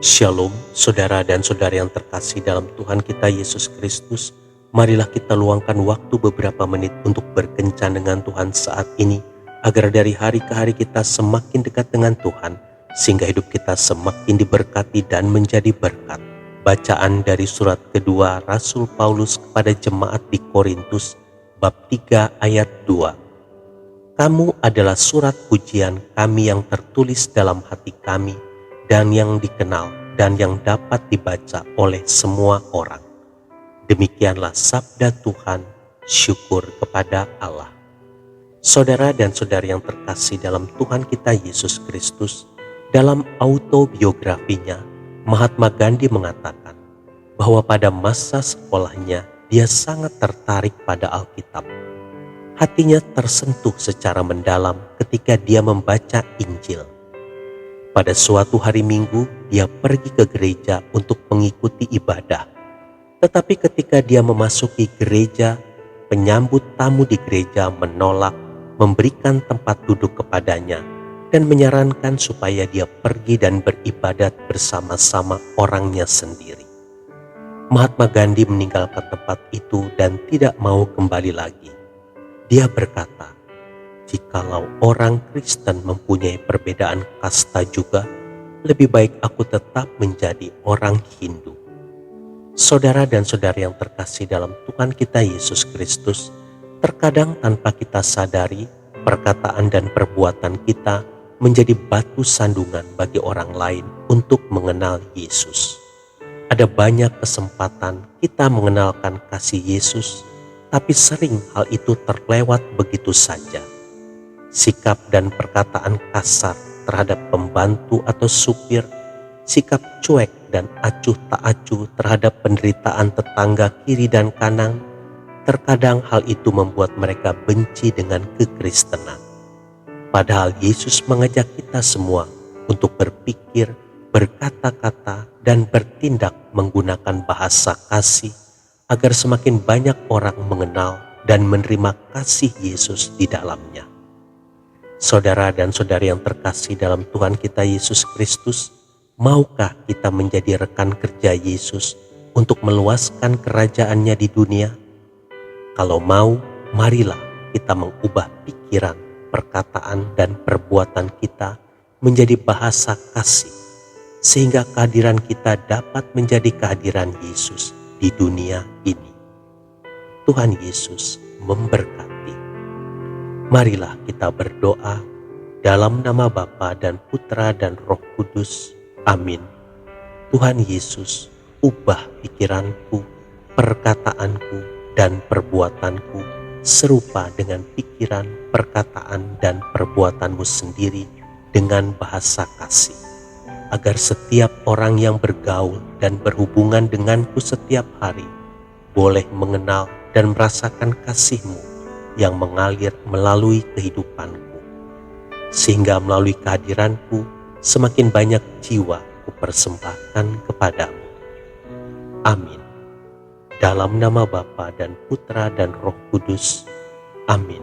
Shalom, saudara dan saudari yang terkasih dalam Tuhan kita Yesus Kristus. Marilah kita luangkan waktu beberapa menit untuk berkencan dengan Tuhan saat ini, agar dari hari ke hari kita semakin dekat dengan Tuhan, sehingga hidup kita semakin diberkati dan menjadi berkat. Bacaan dari surat kedua Rasul Paulus kepada jemaat di Korintus, bab 3 ayat 2. Kamu adalah surat pujian kami yang tertulis dalam hati kami, dan yang dikenal dan yang dapat dibaca oleh semua orang. Demikianlah sabda Tuhan, syukur kepada Allah. Saudara dan saudari yang terkasih dalam Tuhan kita Yesus Kristus, dalam autobiografinya, Mahatma Gandhi mengatakan bahwa pada masa sekolahnya dia sangat tertarik pada Alkitab. Hatinya tersentuh secara mendalam ketika dia membaca Injil. Pada suatu hari Minggu, dia pergi ke gereja untuk mengikuti ibadah. Tetapi ketika dia memasuki gereja, penyambut tamu di gereja menolak memberikan tempat duduk kepadanya dan menyarankan supaya dia pergi dan beribadat bersama-sama orangnya sendiri. Mahatma Gandhi meninggalkan tempat itu dan tidak mau kembali lagi. Dia berkata, "Jikalau orang Kristen mempunyai perbedaan kasta juga, lebih baik aku tetap menjadi orang Hindu." Saudara dan saudari yang terkasih dalam Tuhan kita Yesus Kristus, terkadang tanpa kita sadari, perkataan dan perbuatan kita menjadi batu sandungan bagi orang lain untuk mengenal Yesus. Ada banyak kesempatan kita mengenalkan kasih Yesus, tapi sering hal itu terlewat begitu saja. Sikap dan perkataan kasar terhadap pembantu atau supir, sikap cuek dan acuh tak acuh terhadap penderitaan tetangga kiri dan kanan, terkadang hal itu membuat mereka benci dengan kekristenan. Padahal Yesus mengajak kita semua untuk berpikir, berkata-kata, dan bertindak menggunakan bahasa kasih, agar semakin banyak orang mengenal dan menerima kasih Yesus di dalamnya. Saudara dan saudari yang terkasih dalam Tuhan kita Yesus Kristus, maukah kita menjadi rekan kerja Yesus untuk meluaskan kerajaannya di dunia? Kalau mau, marilah kita mengubah pikiran, perkataan, dan perbuatan kita menjadi bahasa kasih, sehingga kehadiran kita dapat menjadi kehadiran Yesus di dunia ini. Tuhan Yesus memberkati. Marilah kita berdoa dalam nama Bapa dan Putra dan Roh Kudus. Amin. Tuhan Yesus, ubah pikiranku, perkataanku, dan perbuatanku serupa dengan pikiran, perkataan, dan perbuatanmu sendiri dengan bahasa kasih, agar setiap orang yang bergaul dan berhubungan denganku setiap hari boleh mengenal dan merasakan kasih-Mu yang mengalir melalui kehidupanku, sehingga melalui kehadiranku semakin banyak jiwa kupersembahkan kepadamu. Amin. Dalam nama Bapa dan Putra dan Roh Kudus. Amin.